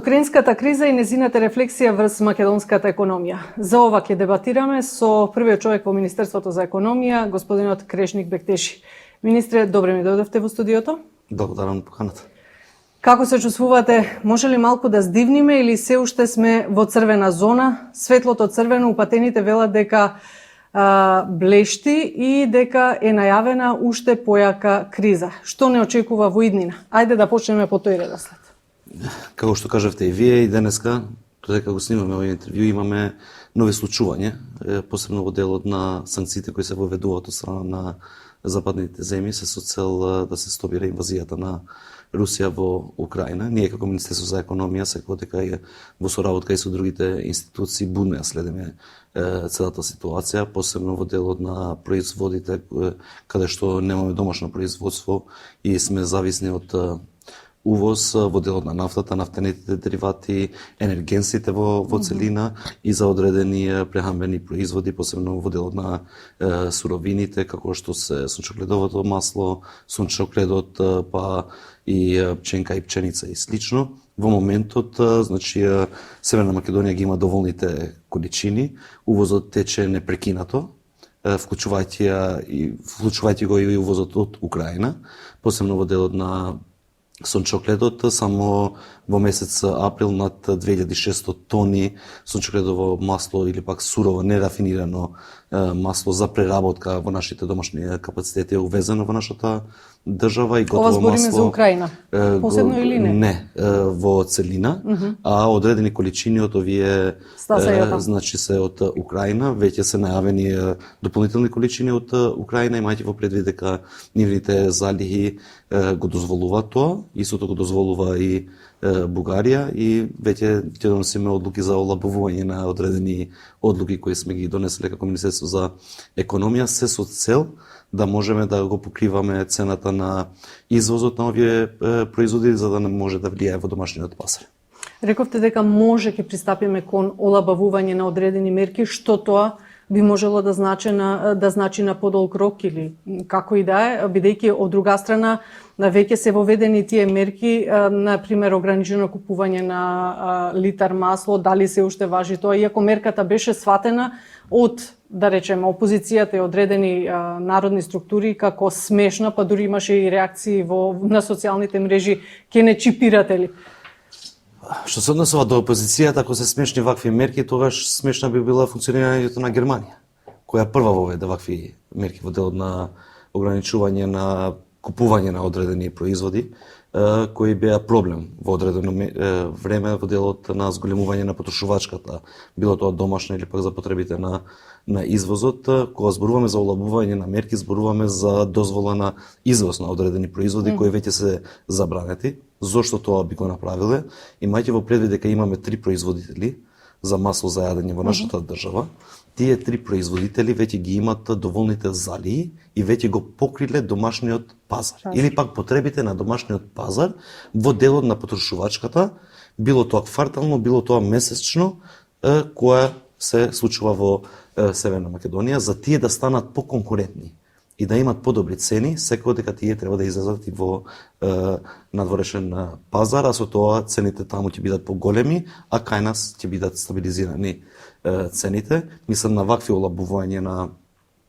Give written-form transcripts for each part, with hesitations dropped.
Украинската криза и незината рефлексија врз македонската економија. За ова ќе дебатираме со првиот човек во Министерството за економија, господинот Крешник Бектеши. Министре, добре ми дојдовте во студиото. Благодарам на поканата. Како се чувствувате? Може ли малку да здивниме или се уште сме во црвена зона? Светлото црвено, упатените велат дека блешти и дека е најавена уште појака криза. Што не очекува во иднина? Ајде да почнеме по тој редослед. Како што кажавте и вие, и денеска, додека го снимаме овој интервју, имаме нови случувања, посебно во делот на санкциите кои се воведуваат од страна на западните земји со цел да се стопира инвазијата на Русија во Украина. Ние како Министерство за економија секако дека е во соработка и со другите институции будно ја следиме целата ситуација, посебно во делот на производите каде што немаме домашно производство и сме зависни од увоз во делот на нафтата, нафтените деривати, енергенсите во целина и за одредени прехранбени производи, посебно во делот на суровините, како што се сончогледовото масло, сончогледот, па и пченка и пченица и слично. Во моментот, значи, Северна Македонија ги има доволните количини, увозот тече непрекинато, вклучувајќи го и увозот од Украина, посебно во делот на сончогледот. Само во месец април над 2600 тони сончогледово масло или пак сурово нерафинирано масло за преработка во нашите домашни капацитети е увезено во нашата држава и готово масло. Ова збориме за Украина, посебно или не? Не, во целина, а одредени количини од овие значи се од Украина, веќе се најавени дополнителни количини од Украина, имајќи во предвид дека нивните залихи го дозволуваат тоа, истото го дозволува и Бугарија и веќе ќе донесеме одлуки за олабавување на одредени одлуки кои сме ги донесле како Министерство за економија, се со цел да можеме да го покриваме цената на извозот на овие производи за да не може да влијае во домашниот пазар. Рековте дека може ќе пристапиме кон олабавување на одредени мерки, што тоа би можело да значи на подолг рок или како и да е, бидејќи од друга страна веќе се воведени тие мерки, на пример ограничено купување на литар масло, дали се уште важи тоа, иако мерката беше сватена од, да речеме, опозицијата и одредени народни структури како смешна, па дури имаше и реакции на социјалните мрежи, ке не чипирате ли? Што се однесува до опозицијата, ако се смешни вакви мерки, тогаш смешна би била функционирањето на Германија, која прва воведе вакви мерки во делот на ограничување на купување на одредени производи, кои беа проблем во одредено време во делот на зголемување на потрошувачката, било тоа домашна или пак за потребите на извозот. Кога зборуваме за олабување на мерки, зборуваме за дозвола на извоз на одредени производи кои веќе се забранети. Зошто тоа би го направиле? Имајќи во предвид дека имаме 3 производители за масло за јадење во нашата држава, тие 3 производители веќе ги имат доволните залии и веќе го покриле домашниот пазар. Или пак потребите на домашниот пазар во делот на потрошувачката, било тоа квартално, било тоа месечно, која се случува во Северна Македонија, за тие да станат поконкурентни и да имат подобри цени, секако дека тие треба да излезат и во надворешен пазар, а со тоа цените таму ќе бидат поголеми, а кај нас ќе бидат стабилизирани цените. Мислам на вакви олабување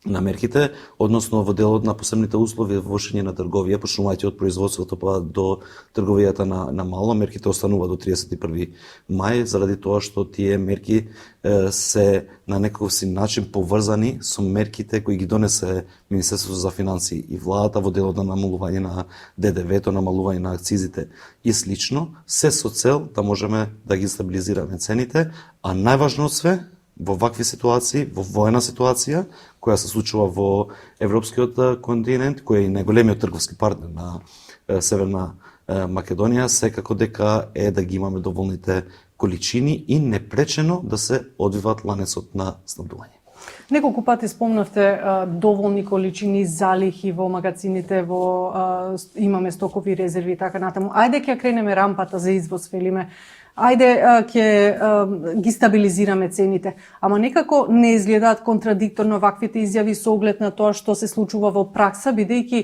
на мерките, односно во делот на посебните услови во вршење на трговија, почнувајќи од производството па до трговијата на мало, мерките останува до 31 мај, заради тоа што тие мерки се на некој си начин поврзани со мерките кои ги донесе Министерството за финансии и владата во делот на намалување на ДДВ-то, намалување на акцизите и слично, се со цел да можеме да ги стабилизираме цените, а најважно од све во вакви ситуации, во воена ситуација, која се случува во европскиот континент, кој е најголемиот трговски партнер на Северна Македонија, секако дека е да ги имаме доволните количини и непречено да се одвиват ланецот на снабдување. Неколку пати спомнавте доволни количини залихи во магазините, имаме стокови резерви и така натаму. Ајде ќе кренеме рампата за извоз, велиме. ајде ќе ги стабилизираме цените. Ама некако не изгледаат контрадикторно ваквите изјави со оглед на тоа што се случува во пракса, бидејќи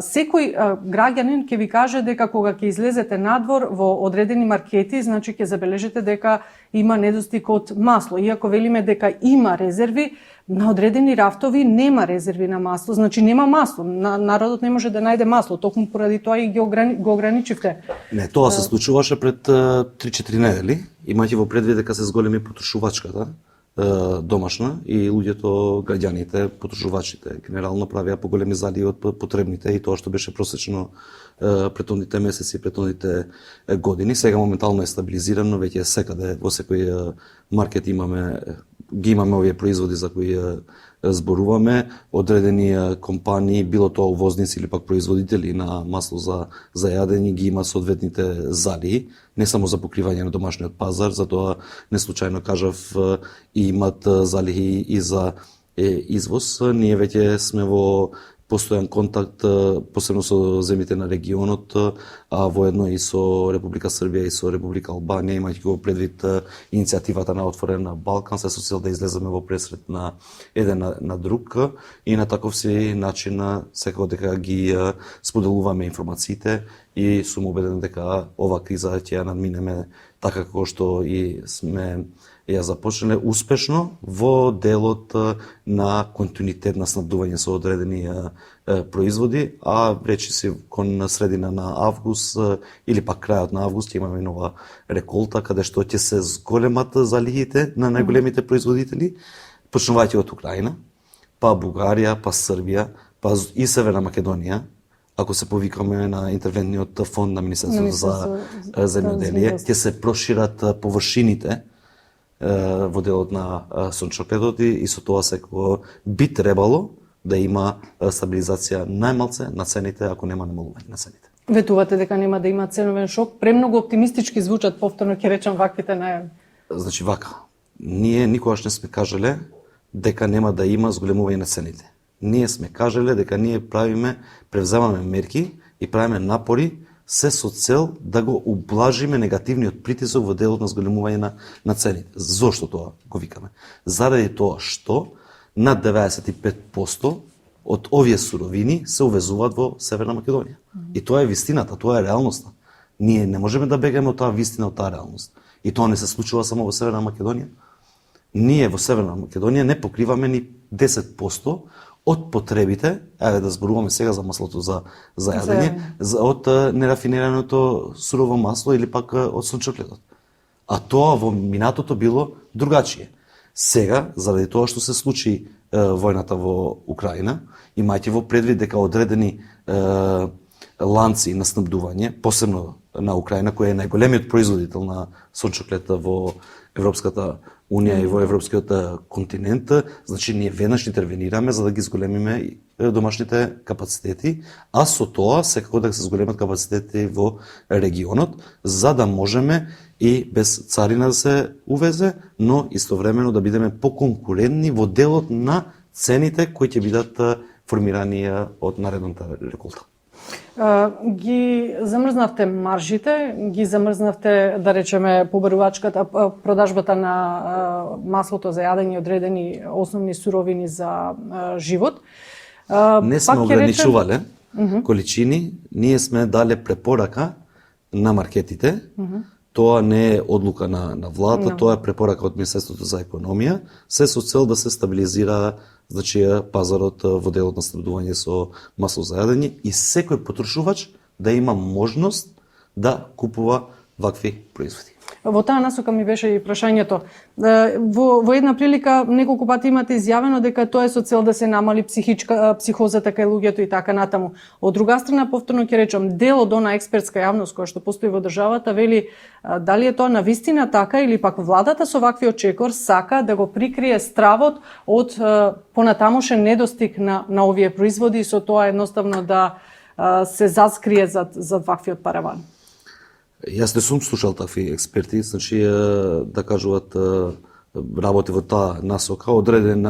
секој граѓанин ќе ви каже дека кога ќе излезете надвор во одредени маркети, значи ќе забележите дека има недостиг од масло. Иако велиме дека има резерви, на одредени рафтови нема резерви на масло, значи нема масло. Народот не може да најде масло, токму поради тоа и го ограничивте. Не, тоа се случуваше пред 3-4 недели, имајќи во предвид дека се зголеми потрошувачката домашна и луѓето, граѓаните, потрошувачите генерално правеа поголеми залии од потребните и тоа што беше просечно претходните месеци, претходните години. Сега моментално е стабилизирано, веќе секаде во секој маркет ги имаме овие производи за кои зборуваме, одредени компании, било тоа увозници или пак производители на масло за јадење, ги има соодветните залии, не само за покривање на домашниот пазар, затоа не случајно кажав и имат залии и за извоз. Ние веќе сме во постојан контакт, посебно со земјите на регионот, а воедно и со Република Србија и со Република Албанија, имајќи го предвид иницијативата на Отворен Балкан, се со цел да излеземе во пресрет на еден на друг и на таков си начин секако дека ги споделуваме информациите и сум убеден дека ова криза ќе ја надминеме така како што и сме ја започнале успешно во делот на континуитет на снабдување со одредени производи, а речиси кон средина на август или пак крајот на август ќе имаме нова реколта каде што ќе се зголемат залиите на најголемите производители, почнувајќи од Украина, па Бугарија, па Србија, па и Северна Македонија, ако се повикаме на интервентниот фонд на Министерството за земјоделие, ќе се прошират површините во делот на сончокредот и со тоа секако би требало да има стабилизација најмалце на цените, ако нема намалување на цените. Ветувате дека нема да има ценовен шок? Премногу оптимистички звучат, повторно ќе речам, ваквите најави. Значи вака, ние никогаш не сме кажале дека нема да има зголемување на цените. Ние сме кажале дека ние превземаме мерки и правиме напори се со цел да го ублажиме негативниот притисок во делот на зголемување на цените. Зошто тоа го викаме? Заради тоа што над 95% од овие суровини се увезуваат во Северна Македонија. И тоа е вистината, тоа е реалноста. Ние не можеме да бегаме од таа вистина, од таа реалност. И тоа не се случува само во Северна Македонија. Ние во Северна Македонија не покриваме ни 10% од потребите, еве да зборуваме сега за маслото за јадење, од нерафинираното сурово масло или пак од сончогледот. А тоа во минатото било другачие. Сега, заради тоа што се случи војната во Украина, имајќи во предвид дека одредени ланци на снабдување, посебно на Украина, која е најголемиот производител на сончоглед во Европската Унија и во европскиот континент, значи ние веднаш интервенираме за да ги зголемиме домашните капацитети, а со тоа секако да се зголемат капацитети во регионот, за да можеме и без царина да се увезе, но истовремено да бидеме поконкурентни во делот на цените кои ќе бидат формирани од наредната реколта. Ги замрзнавте маржите, ги замрзнавте, да речеме, побарувачката, продажбата на маслото за јадење, одредени основни суровини за живот. Не сме ограничувале количини, ние сме дале препорака на маркетите. Тоа не е одлука на владата, тоа е препорака од Министерството за економија, се со цел да се стабилизира пазарот во делот на снабдување со масло за јадење и секој потрошувач да има можност да купува вакви производи. Во таа насока ми беше и прашањето. Во една прилика неколку пати имате изјавено дека тоа е со цел да се намали психозата кај луѓето и така натаму. Од друга страна, повторно ќе речам, дел од она експертска јавност која што постои во државата вели дали е тоа навистина така или пак владата со ваквиот чекор сака да го прикрие стравот од понатамушен недостиг на овие производи и со тоа едноставно да се заскрие зад ваквиот параван. Јас не сум слушал такви експерти, значи да кажуваат работи во таа насока, одреден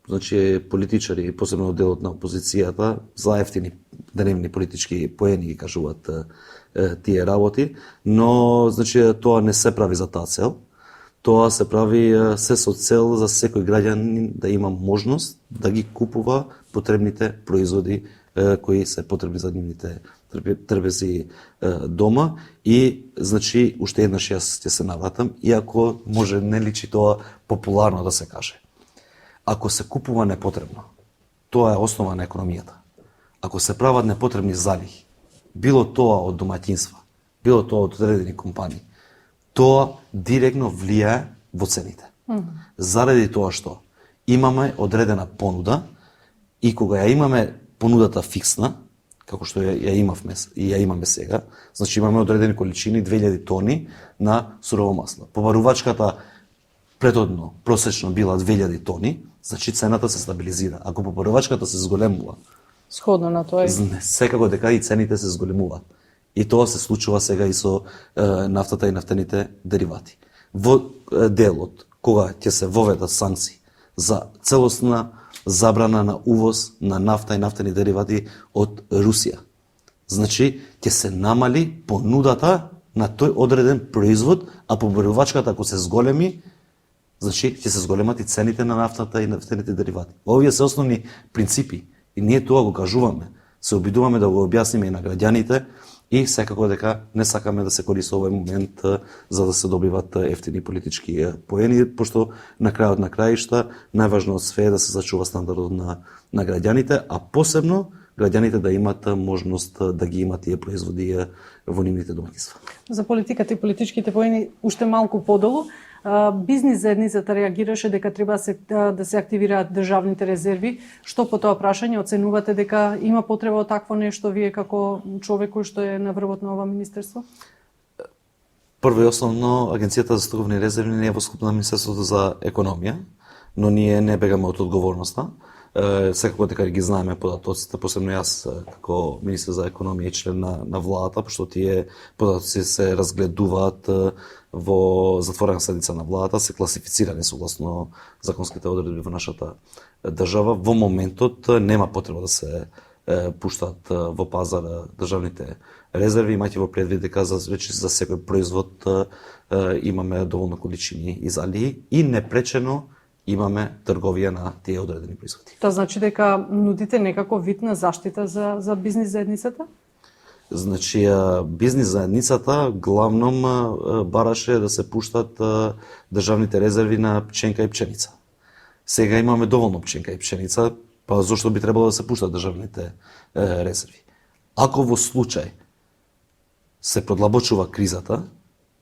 значи политичари, посебно делот на опозицијата, за ефтини дневни политички поени ги кажуваат тие работи, но значи тоа не се прави за таа цел. Тоа се прави се со цел за секој граѓанин да има можност да ги купува потребните производи кои се потребни за нивните трпези дома и значи уште еднаш јас ќе се навратам, иако може не личи тоа популарно да се каже. Ако се купува непотребно, тоа е основа на економијата. Ако се прават непотребни залихи, било тоа од домаќинства, било тоа од одредени компании, тоа директно влијае во цените. Заради тоа што имаме одредена понуда и кога ја имаме понудата фиксна, како што ја имавме и ја имаме сега, значи имаме одредени количини 2000 тони на сурово масло. Побарувачката предходно просечно била 2000 тони, значи цената се стабилизира. Ако побарувачката се зголемува, Сходно на тоа. секако дека и цените се зголемуваат. И тоа се случува сега и со нафтата и нафтените деривати. Во делот кога ќе се воведат санкции за целосна забрана на увоз на нафта и нафтени деривати од Русија, значи ќе се намали понудата на тој одреден производ, а побарувачката ако се зголеми, значи ќе се зголемат и цените на нафтата и нафтените деривати. Овие се основни принципи и ние тоа го кажуваме, се обидуваме да го објасниме и на граѓаните и секако дека не сакаме да се користи овој момент за да се добиват ефтини политички поени, пошто на крајот на краишта најважно од све е да се зачува стандардот на граѓаните, а посебно граѓаните да имат можност да ги имат тие производи во нивните домаќинства. За политиката и политичките поени уште малку подолу. Бизнис заедницата реагираше дека треба да се активираат државните резерви. Што по тоа прашање оценувате дека има потреба од такво нешто вие како човек кој што е на врвот на ова министерство? Прво и основно, Агенцијата за струковни резерви не е во склоп на Министерството за економија, но ние не бегаме од одговорноста. Секако дека ги знаеме податоците, посебно јас како министер за економија и член на владата, пошто тие податоци се разгледуваат во затворена седница на владата, се класифицирани согласно законските одредби во нашата држава. Во моментот нема потреба да се пуштаат во пазар државните резерви, имајќи во предвид дека за секој производ имаме доволно количини и залии и непречено имаме трговија на тие одредени производи. Тоа значи дека нудите некако вид на заштита за бизнис заедницата? Значи, бизнис заедницата главном бараше да се пуштат државните резерви на пченка и пченица. Сега имаме доволно пченка и пшеница, па зошто би требало да се пуштат државните резерви? Ако во случај се продлабочува кризата,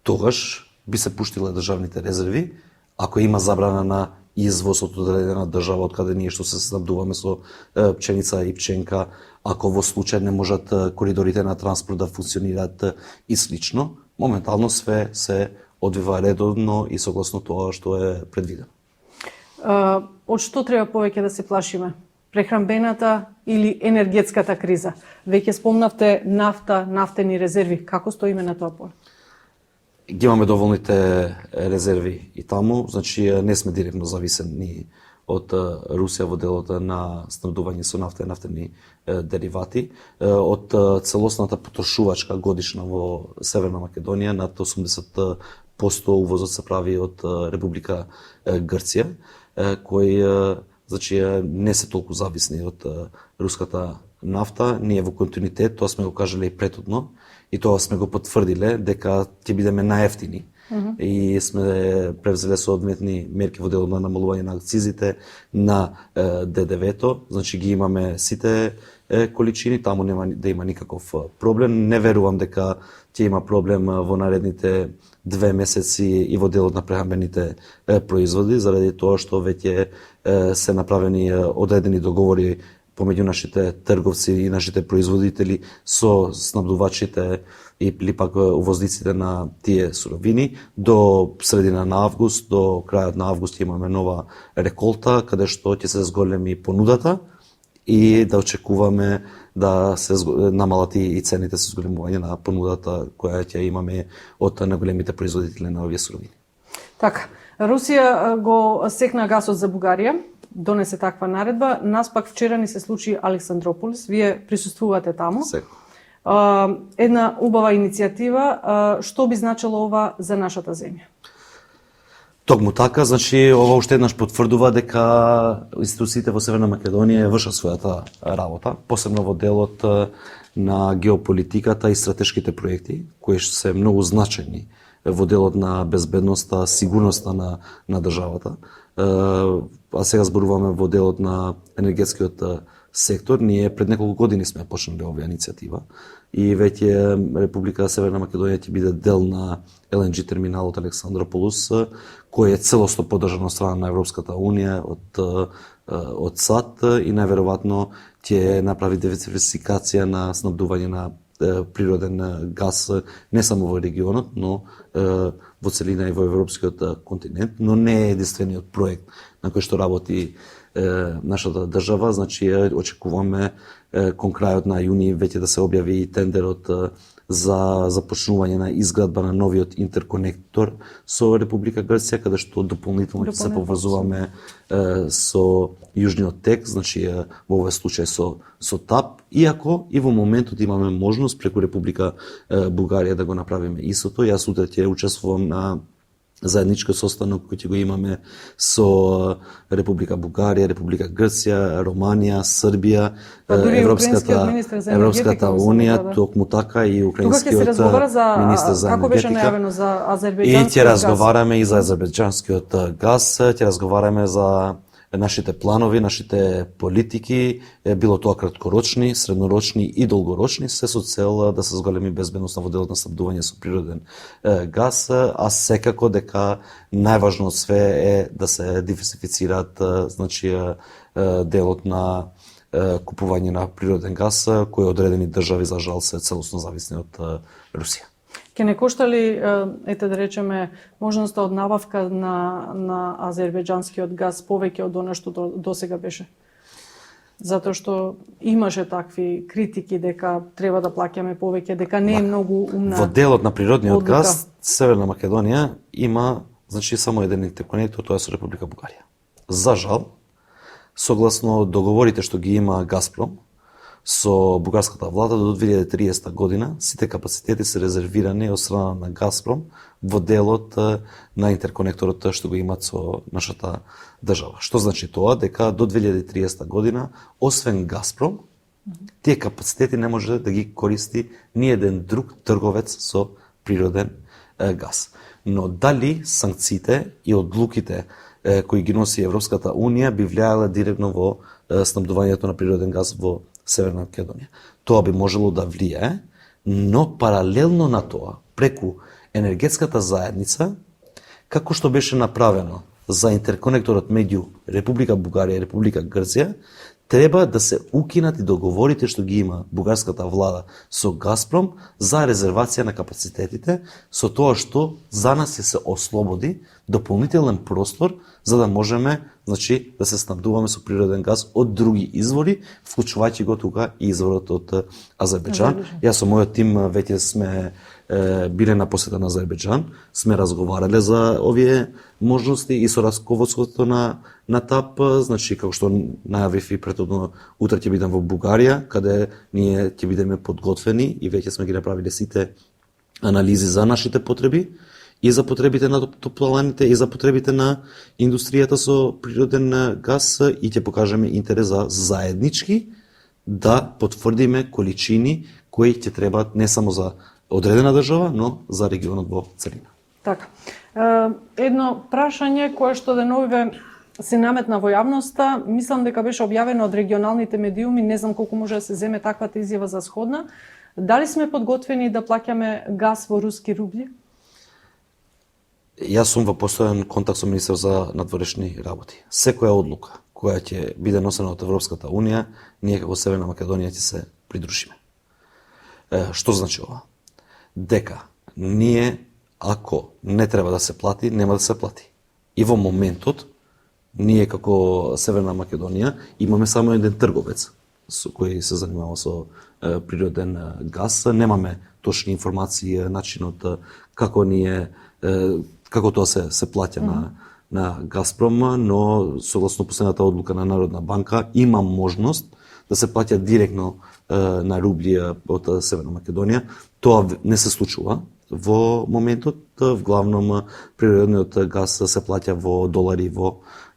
тогаш би се пуштиле државните резерви, ако има забрана на извоз од одредена држава од каде ние што се снабдуваме со пченица и пченка, ако во случај не можат коридорите на транспорт да функционираат и слично, моментално све се одвива редовно и согласно тоа што е предвидено. Од што треба повеќе да се плашиме? Прехранбената или енергетската криза? Веќе спомнавте нафта, нафтени резерви. Како стоиме на тоа поле? Ги имаме доволните резерви и таму, значи не сме директно зависени од Русија во делот на снабдување со нафта и нафтени деривати. Од целосната потрошувачка годишна во Северна Македонија, над 80% увозот се прави од Република Грција, кој значи не се толку зависни од руската нафта. Ние во континуитет, тоа сме го кажале и претhodно, и тоа сме го потврдиле дека ќе бидеме најефтини. И сме превзеле соодветни мерки во делот на намалување на акцизите, на ДДВ-то, значи ги имаме сите количини, таму нема да има никаков проблем. Не верувам дека ќе има проблем во наредните 2 месеци и во делот на прехранбените производи, заради тоа што веќе се направени одредени договори помеѓу нашите трговци и нашите производители со снабдувачите или пак увозниците на тие суровини. До средина на август, до крајот на август имаме нова реколта, каде што ќе се зголеми понудата и да очекуваме да се намалат и цените со зголемување на понудата која ќе имаме од најголемите производители на овие суровини. Така, Русија го секна гасот за Бугарија. донесе таква наредба. Нас пак вчера ни се случи Александрополис. Вие присуствувате таму. Секако. Една убава иницијатива. Што би значило ова за нашата земја? Токму така, значи ова уште еднаш потврдува дека институциите во Северна Македонија вршат својата работа, посебно во делот на геополитиката и стратешките проекти, кои се многу значајни во делот на безбедноста, сигурноста на државата. А сега зборуваме во делот на енергетскиот сектор. Ние пред неколку години сме почнали оваа иницијатива и веќе Република Северна Македонија ќе биде дел на ЛНГ терминалот Александрополис, кој е целосно поддржан од страна на Европската унија, од САД и најверојатно ќе направи диверсификација на снабдување на природен газ не само во регионот, но во целина и во европскиот континент, но не е единствениот проект на кој што работи нашата држава. Значи очекуваме кон крајот на јуни веќе да се објави и тендерот за започнување на изградба на новиот интерконектор со Република Грција, каде што дополнително ќе се поврзуваме со Јужниот тек, значи во овој случај со ТАП, иако и во моментот имаме можност преку Република Бугарија да го направиме истото. Јас утре ќе учествувам на заеднички состанок кој ќе го имаме со Република Бугарија, Република Грција, Романија, Србија, Европската унија, токму така и украинскиот министер за енергетика. Како беше најавено за азербејџанскиот газ? И ќе разговараме и за азербејџанскиот газ, ќе разговараме за нашите планови, нашите политики, било тоа краткорочни, среднорочни и долгорочни, се со цел да се зголеми безбедност во делот на снабдување со природен газ, а секако дека најважно од све е да се диверсифицираат значи делот на купување на природен газ, кој одредени држави за жал се целосно зависни од Русија. Ке не кошта ли, ете да речеме, можноста од набавка на азербејџанскиот газ повеќе од она што до сега беше? Затоа што имаше такви критики дека треба да плаќаме повеќе, дека не е многу умна. Во делот на природниот одлука. газ, Северна Македонија има значи само еден интерконектор, тоа е со Република Бугарија. За жал, согласно договорите што ги има Газпром со бугарската влада до 2030 година, сите капацитети се резервирани од страна на Газпром во делот на интерконекторот што го имат со нашата држава. Што значи тоа? Дека до 2030 година, освен Газпром, тие капацитети не може да ги користи ни еден друг трговец со природен газ. Но дали санкциите и одлуките кои ги носи Европската унија би влијале директно во снабдувањето на природен газ во Северна Македонија? Тоа би можело да влијае, но паралелно на тоа, преку енергетската заедница, како што беше направено за интерконекторот меѓу Република Бугарија и Република Грција, треба да се укинат и договорите што ги има бугарската влада со Газпром за резервација на капацитетите, со тоа што за нас се ослободи дополнителен простор за да можеме значи да се снабдуваме со природен газ од други извори, вклучувајќи го тука и изворот од Азербејџан. Јас со мојот тим веќе сме биле на посета на Азербејџан, сме разговарале за овие можности и со раководството на ТАП, значи како што најавив и претhodно, утре ќе бидам во Бугарија, каде ние ќе бидеме подготвени и веќе сме ги направиле сите анализи за нашите потреби и за потребите на топланите и за потребите на индустријата со природен газ и ќе покажеме интерес за заеднички да потврдиме количини кои ќе требаат не само за одредена држава, но за регионот во целина. Така. Едно прашање кое што деновиве се наметна во јавноста, мислам дека беше објавено од регионалните медиуми, не знам колку може да се земе таквата изјава за сходна. Дали сме подготвени да плаќаме газ во руски рубли? Јас сум во постојан контакт со министер за надворешни работи. Секоја одлука која ќе биде носена од Европската унија, ние како Северна Македонија ќе се придружиме. Што значи ова? Дека ние, ако не треба да се плати, нема да се плати. И во моментот, ние како Северна Македонија имаме само еден трговец со кој се занимава со природен газ. Немаме точни информации, начинот како ние како тоа се плаќа на Газпром, но согласно последната одлука на Народна банка има можност да се плаќа директно на рубли од Северна Македонија. Тоа не се случува во моментот, вглавном природниот газ се плаќа во долари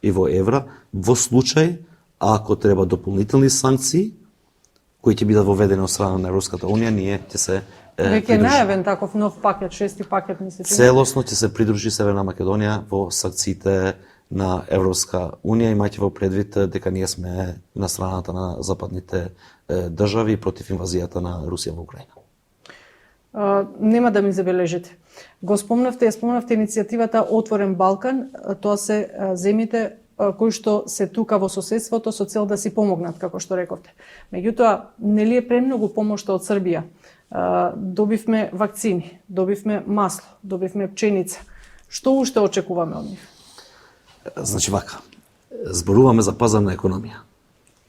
и во евра. Во случај ако треба дополнителни санкции кои ќе бидат воведени од страна на Европската унија, ние ќе се Веќе е најавен таков нов пакет, 6-ти пакет, мислите? Целосно ќе се придружи Северна Македонија во санкциите на Европска унија, имајќи во предвид дека ние сме на страната на западните држави против инвазијата на Русија во Украина. Нема да ми забележите. Спомнавте иницијативата Отворен Балкан, тоа се земите кои што се тука во соседството со цел да си помогнат, како што рековте. Меѓутоа, нели е премногу помошта од Србија? Добивме вакцини, добивме масло, добивме пченица. Што уште очекуваме од нив? Значи вака, зборуваме за пазарна економија.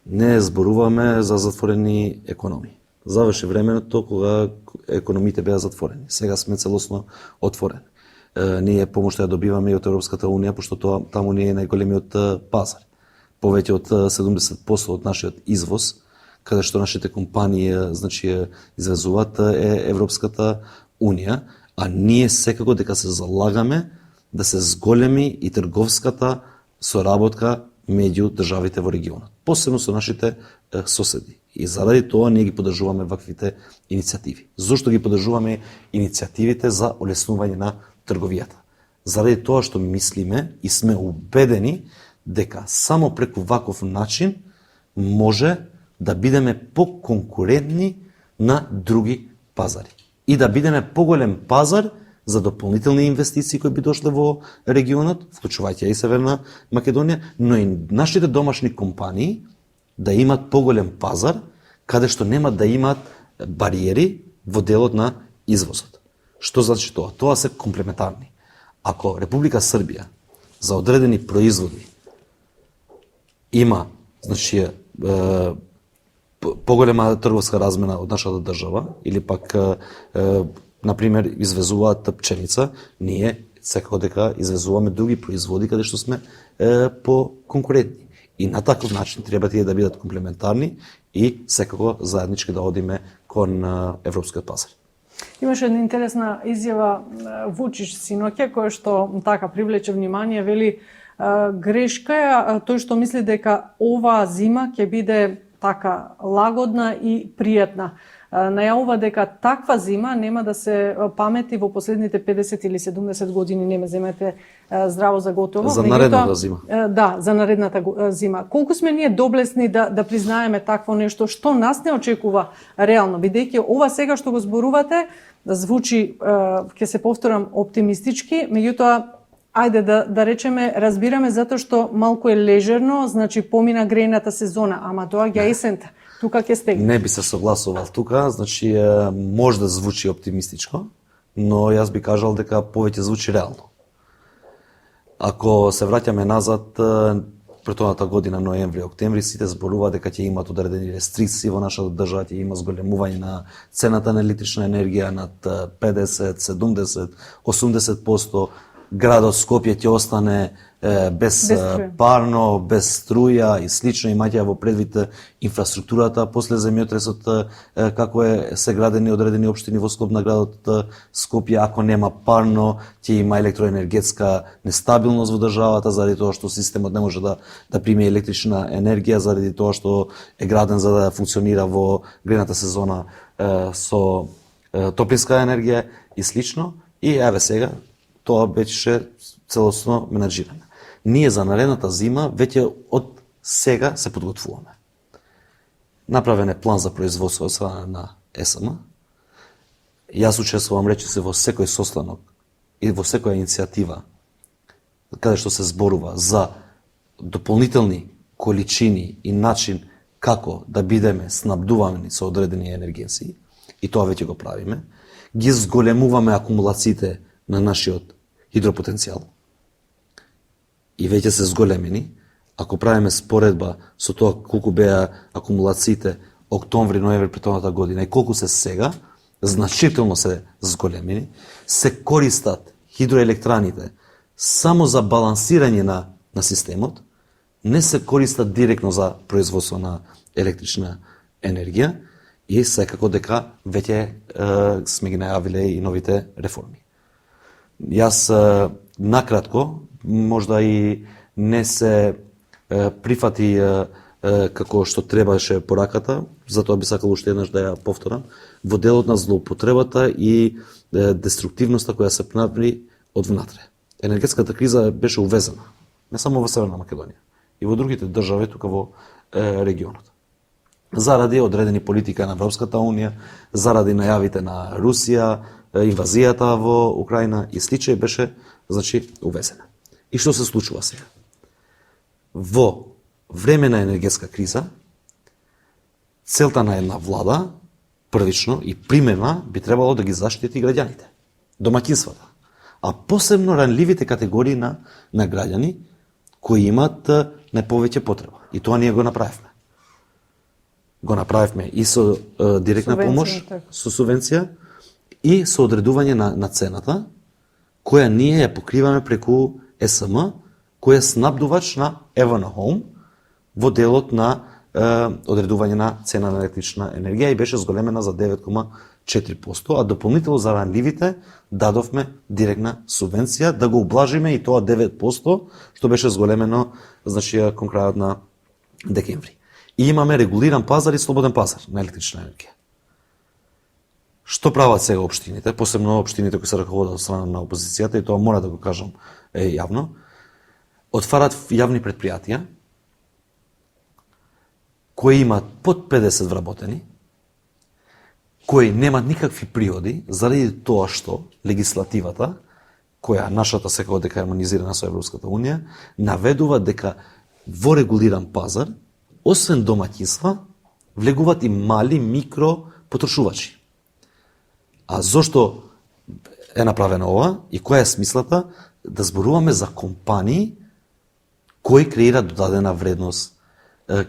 Не зборуваме за затворени економии. Заврши времето кога економиите беа затворени. Сега сме целосно отворени. Ние помошта ја добиваме и од Европската унија, пошто таму не е најголемиот пазар. Повеќе од 70% од нашиот извоз, каде што нашите компании значи извезуваат, е Европската унија, а ние секако дека се залагаме да се зголеми и трговската соработка меѓу државите во регионот, посебно со нашите соседи. И заради тоа ние ги поддржуваме ваквите иницијативи. Зошто ги поддржуваме иницијативите за олеснување на трговијата? Заради тоа што мислиме и сме убедени дека само преку ваков начин може да бидеме поконкурентни на други пазари и да бидеме поголем пазар за дополнителни инвестиции кои би дошле во регионот, вклучувајќи и Северна Македонија, но и нашите домашни компании да имат поголем пазар, каде што нема да имат бариери во делот на извозот. Што значи тоа? Тоа се комплементарни. Ако Република Србија за одредени производи има, значи, поголема трговска размена од нашата држава, или пак, например, извезуваат пченица, ние секако дека извезуваме други производи каде што сме по-конкурентни. И на таков начин треба тие да бидат комплементарни и секако заеднички да одиме кон европскиот пазар. Имаше една интересна изјава Вучич синоќа која што така привлече внимание, вели грешка е тој што мисли дека оваа зима ќе биде така лагодна и пријатна. Најавува дека таква зима нема да се памети во последните 50 или 70 години, не ме земете здраво за готово. За наредната зима. Да, за наредната зима. Колку сме ние доблесни да признаеме такво нешто, што нас не очекува реално, бидејќи ова сега што го зборувате звучи, ќе се повторам, оптимистички, меѓутоа ајде да речеме, разбираме затоа што малку е лежерно, значи помина грејната сезона, ама доаѓа есента. Тука ќе стегне. Не би се согласувал тука, значи може да звучи оптимистичко, но јас би кажал дека повеќе звучи реално. Ако се враќаме назад, претходната година, ноември, октември, сите зборуваат дека ќе имат одредени рестрикции во нашата држава, ќе има зголемување на цената на електрична енергија над 50, 70, 80%, градот Скопје ќе остане без парно, без струја и слично, имајќи во предвид инфраструктурата после земјотресот, како се градени одредени општини во склоп на градот Скопје, ако нема парно, ќе има електроенергетска нестабилност во државата, заради тоа што системот не може да приме електрична енергија, заради тоа што е граден за да функционира во грејната сезона со топлинска енергија и слично. И еве сега, тоа беше целосно менаџирано. Ние за наредната зима веќе од сега се подготвуваме. Направен е план за производство од страна на ЕСМ. Јас учествувам, рече се, во секој состанок и во секоја иницијатива каде што се зборува за дополнителни количини и начин како да бидеме снабдувани со одредени енергенси, и тоа веќе го правиме. Ги зголемуваме акумулациите на нашиот хидропотенцијал и веќе се зголемени. Ако правиме споредба со тоа колку беа акумулациите октомври, ноември претходната година и колку се сега, значително се зголемени, се користат хидроелектраните само за балансирање на системот, не се користат директно за производство на електрична енергија и секако дека веќе сме ги најавиле и новите реформи. Јас накратко, можда и не се прифати како што требаше пораката, затоа би сакал уште еднаш да ја повторам, во делот на злоупотребата и деструктивноста која се прави од внатре. Енергетската криза беше увезена, не само во Северна Македонија, и во другите држави тука во регионот. Заради одредени политика на Европската Унија, заради најавите на Русија, инвазијата во Украина и сличај беше, увезена. И што се случува сега? Во време на енергетска криза, целта на една влада, првично и примерна, би требало да ги заштити граѓаните, домаќинствата, а посебно ранливите категории на граѓани кои имаат најповеќе потреба. И тоа ние го направивме. Го направивме и со директна помош, со субвенција и со одредување на цената, која ние ја покриваме преку СМ, која е снабдувач на Евана Home во делот на одредување на цена на електрична енергија и беше зголемена за 9,4%, а дополнително за ранливите дадовме директна субвенција да го ублажиме и тоа 9%, што беше зголемено кон крајот на декември. И имаме регулиран пазар и слободен пазар на електрична енергија. Што прават сега општините, посебно општините кои се раководат од страна на опозицијата, и тоа мора да го кажам јавно, отварат јавни предпријатија кои имаат под 50 вработени, кои немаат никакви приходи, заради тоа што легислативата, која нашата секако дека е хармонизирана со Европската Унија, наведува дека во регулиран пазар, освен домаќинства, влегуваат и мали микро потрошувачи. А зошто е направено ова и која е смислата? Да зборуваме за компании кои креираат додадена вредност,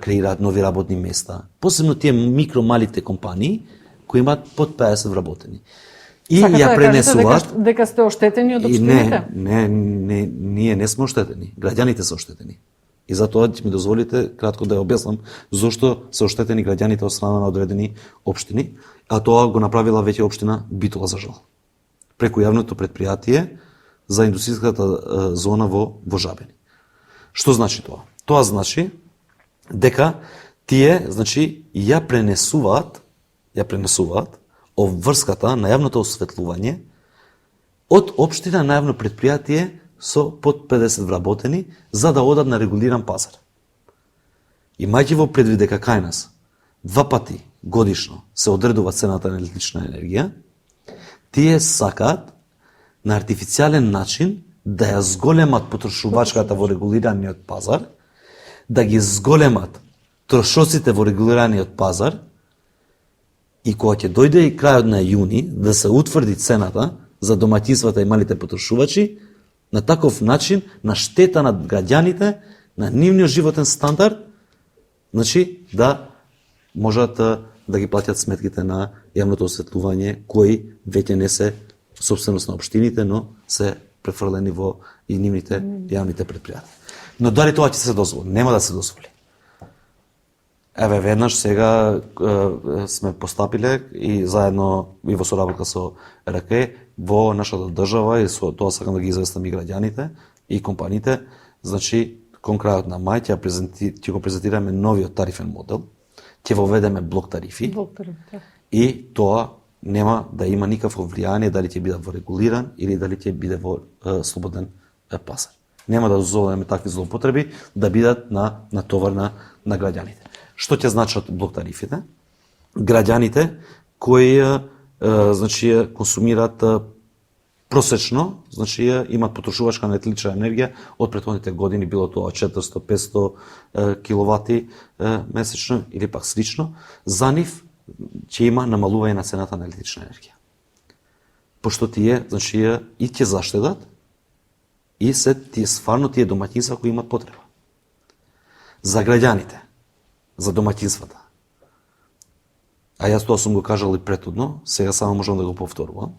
креираат нови работни места, посебно тие микро малите компании кои имаат под 50 вработени. И ја пренесуваат дека сте оштетени од општините? Не, ние не сме оштетени. Граѓаните се оштетени. И затоа ми дозволите кратко да ја објаснам зошто се оштетени граѓаните од страна на одредени општини, а тоа го направила веќе општина Битола за жал. Преку јавното предпријатие за индустријската зона во Жабени. Што значи тоа? Тоа значи дека тие, ја пренесуваат обврската на јавното осветлување од општина на јавно предпријатие со под 50 вработени, за да одат на регулиран пазар. Имајќи во предвид дека кај нас 2 пати годишно се одредува цената на електрична енергија, тие сакаат на артифицијален начин да ја зголемат потрошувачката во регулираниот пазар, да ги зголемат трошоците во регулираниот пазар и кога ќе дојде и крајот на јуни да се утврди цената за домаќинствата и малите потрошувачи, на таков начин, на штета на граѓаните, на нивниот животен стандард, да можат да ги платят сметките на јавното осветлување, кои веќе не се собственост на општините, но се префрлени во и нивните јавните предпријатија. Но дали тоа ќе се дозволи? Нема да се дозволи. Еве, веднаш сега сме постапиле и заедно и во соработка со РК во нашата држава и со тоа сакам да ги известам и граѓаните и компаниите, кон крајот на мај ќе го презентираме новиот тарифен модел, ќе воведеме блок тарифи и тоа нема да има никакво влијание дали ќе биде во регулиран или дали ќе биде во слободен пазар. Нема да дозволиме такви злоупотреби да бидат на товар на граѓаните. Што ќе значат блок тарифите? Граѓаните кои консумираат просечно, имаат потрошувачка на електрична енергија од претходните години, било тоа 400-500 киловати месечно или пак слично, за нив ќе има намалување на цената на електрична енергија. Пошто тие, и ќе заштедат, и се тие стварно тие домаќинства кои имаат потреба. За граѓаните, за домаќинствата. А јас тоа сум го кажал и претhodно, сега само можам да го повторувам.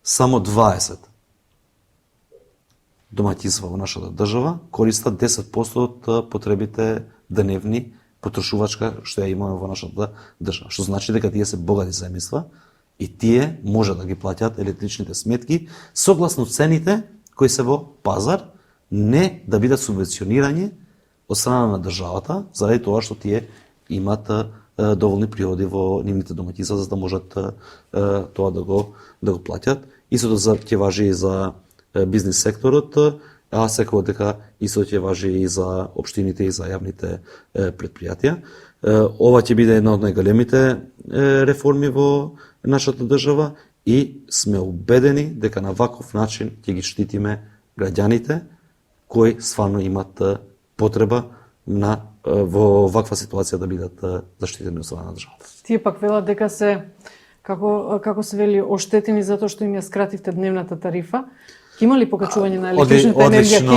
Само 20 домаќинства во нашата држава користат 10% од потребите дневни потрошувачка што ја имаме во нашата држава. Што значи дека тие се богати семејства и тие може да ги плаќаат електричните сметки согласно цените кои се во пазар, не да бидат субвенционирани од страна на државата, заради тоа што тие имат доволни приходи во нивните домаќинства за да можат тоа да го плаќат. Истото ќе важи и за бизнис секторот, а секако дека истото ќе важи и за општините и за јавните предпријатија. Ова ќе биде една од најголемите реформи во нашата држава и сме убедени дека на ваков начин ќе ги штитиме граѓаните кои стварно имат потреба во ваква ситуација да бидат заштитени од страна на државата. Тие пак велат дека се како се вели оштетени затоа што им ја скративте дневната тарифа. Ќе има ли покачување на електричната енергија? Ќе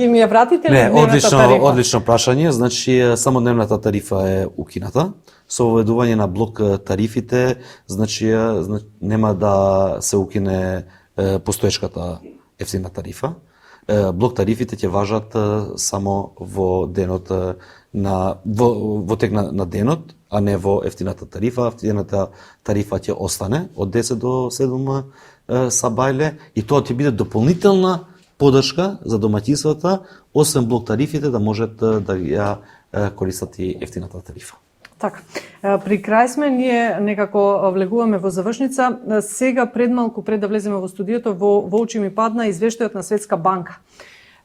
им ја вратите ли дневната тарифа? Одлично прашање. Значи, само дневната тарифа е укината. Со воведување на блок тарифите, значи, нема да се укине постоечката ефтина тарифа. Блок тарифите ќе важат само во денот во тек на денот, а не во ефтината тарифа. Ефтината тарифа ќе остане од 10 до 7 сабајле и тоа ќе биде дополнителна поддршка за домаќинствата, освен блок тарифите да можат да ја користат и ефтината тарифа. Така, при крај сме, ние некако влегуваме во завршница. Сега пред да влеземе во студиото, во очи ми падна извештајот на Светска банка.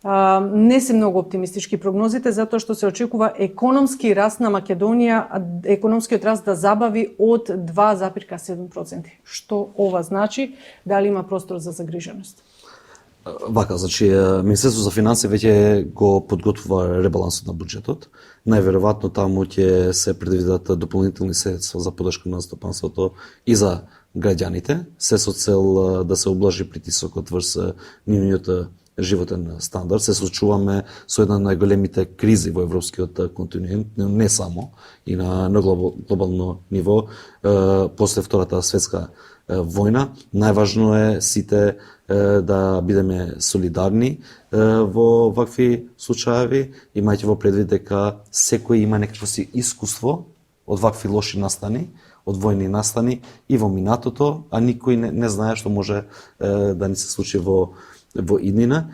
Не се многу оптимистички прогнозите, затоа што се очекува економски раст на Македонија, економскиот раст да забави од 2,7%. Што ова значи? Дали има простор за загриженост? Вака, значи, Министерството за финансии веќе го подготвува ребалансот на буџетот. Најверојатно таму ќе се предвидат дополнителни средства за поддршка на стопанството и за граѓаните, се со цел да се облажи притисокот врз нивниот животен стандард. Се соочуваме со една од најголемите кризи во европскиот континент, не само, и на глобално ниво, после Втората светска војна. Најважно е сите да бидеме солидарни во вакви случаеви, имајќи во предвид дека секој има некакво си искуство од вакви лоши настани, од војни настани и во минатото, а никој не знае што може да ни се случи во иднина.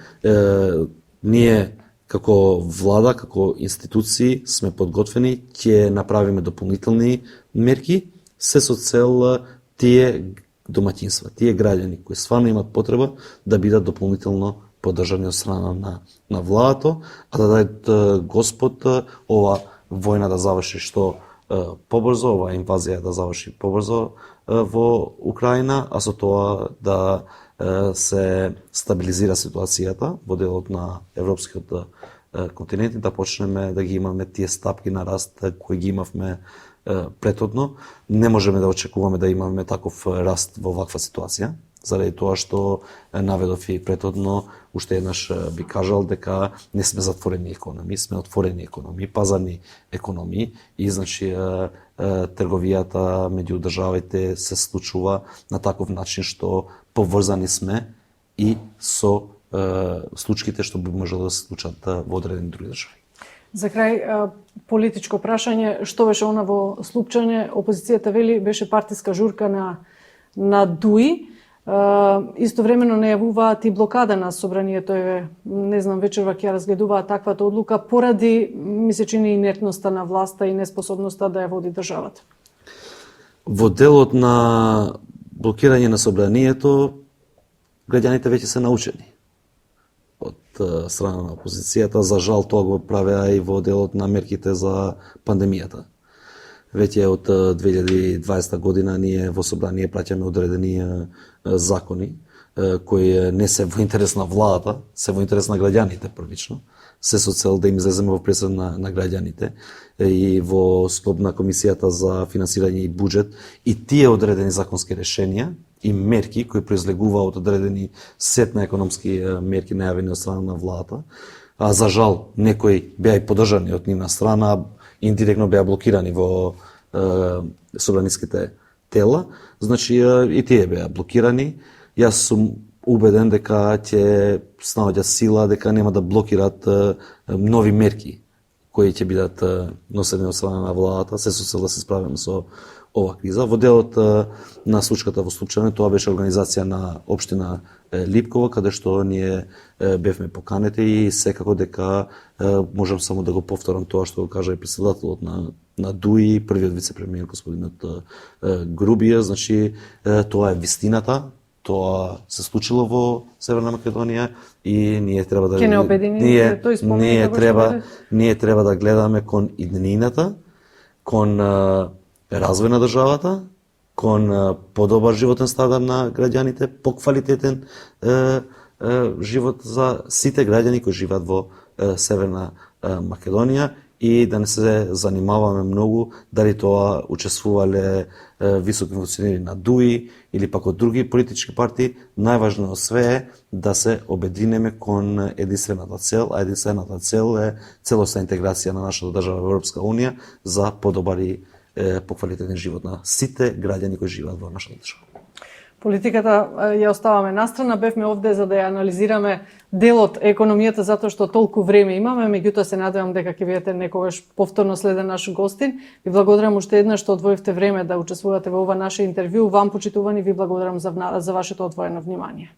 Ние како влада, како институции сме подготвени, ќе направиме дополнителни мерки, се со цел тие домаќинства, тие граѓани кои стварно имат потреба да бидат дополнително поддржани од страна на владата, а да даде Господ ова војна да заврши што побрзо, ова инвазија да заврши побрзо во Украина, а со тоа да се стабилизира ситуацијата во делот на европскиот континент и да почнеме да ги имаме тие стапки на раст кои ги имавме претhodно. Не можеме да очекуваме да имаме таков раст во ваква ситуација, заради тоа што наведов и претhodно, уште еднаш би кажал дека не сме затворени економии, сме отворени економии, пазарни економии и значи трговијата меѓу државите се случува на таков начин што поврзани сме и со случаите што би можело да се случат во одредени други држави. За крај, политичко прашање, што беше она во Слупчање? Опозицијата вели беше партиска журка на ДУИ. Истовремено најавуваат и блокада на собранието. Не знам, вечерва ќе разгледуваат таквата одлука поради, ми се чини, инертноста на власта и неспособноста да ја води државата. Во делот на блокирање на собранието, граѓаните веќе се научени од страна на опозицијата. За жал тоа го правеа и во делот на мерките за пандемијата. Веќе од 2020 година ние во собрание праќаме одредени закони кои не се во интерес на владата, се во интерес на граѓаните првично, се со цел да им излеземе во пресед на граѓаните и во склоп на Комисијата за финансирање и буџет и тие одредени законски решенија и мерки кои произлегува од одредени сет на економски мерки најавени од страна на владата, а за жал некои беа и поддржани од нивна страна, индиректно беа блокирани во собраниските тела, значи и тие беа блокирани. Јас сум убеден дека ќе снаоѓа сила, дека нема да блокираат нови мерки кои ќе бидат носени од страна на владата, се со цел да се справиме со ова криза. Во делот на случката во Слупчане, тоа беше организација на општина Липкова, каде што ние бевме поканети и секако дека можам само да го повторам тоа што го кажа и председателот на ДУИ, првиот вице-премиер господинот Грубија, значи тоа е вистината, тоа се случило во Северна Македонија и ние треба да ние треба да гледаме кон иднината, кон развој на државата, кон подобар животен стандард на граѓаните, поквалитетен живот за сите граѓани кои живеат во Северна Македонија и да не се занимаваме многу дали тоа учествувале високи функционери на ДУИ или пак од други политички партии. Најважно од све е да се обединеме кон единствената цел, а единствената цел е целосна интеграција на нашата држава во Европска Унија за подобар и поквалитетен живот на сите граѓани кои живеат во нашата држава. Политиката ја оставаме настрана, бевме овде за да ја анализираме делот економијата затоа што толку време имаме, меѓутоа се надевам дека ќе бидете некогаш повторно следен наш гостин. Ви благодарам уште еднаш што одвоивте време да учествувате во ова наше интервју. Вам, почитувани, ви благодарам за вашето одвоено внимание.